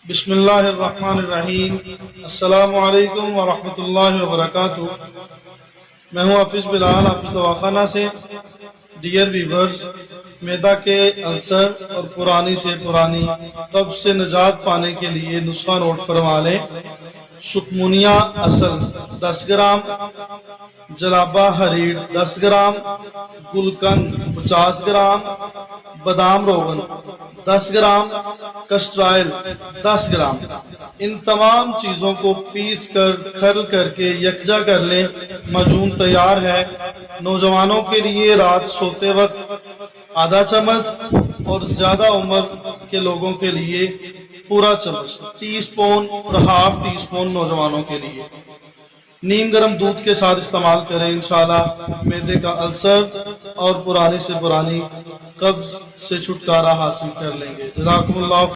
بسم اللہ الرحمن الرحیم۔ السلام علیکم ورحمۃ اللہ وبرکاتہ۔ میں ہوں حافظ بلال، حافظ دواخانہ سے۔ ڈیئر ویورز، معدہ کے السر اور پرانی سے پرانی قبض سے نجات پانے کے لیے نسخہ نوٹ فرما لیں۔ سکمونیا اصل 10 گرام، جلابہ حریر 10 گرام، گلقند 50 گرام، بادام روغن 10 گرام، کسٹر آئل 10 گرام۔ ان تمام چیزوں کو پیس کر کھرل کر کے یکجا کر لیں۔ معجون تیار ہے۔ نوجوانوں کے لیے رات سوتے وقت آدھا چمچ اور زیادہ عمر کے لوگوں کے لیے پورا چمچ، ٹی اسپون اور ہاف ٹی اسپون نوجوانوں کے لیے نیم گرم دودھ کے ساتھ استعمال کریں۔ انشاءاللہ معدے کا السر اور پرانی سے پرانی قبض سے چھٹکارا حاصل کر لیں گے۔ جزاکم اللہ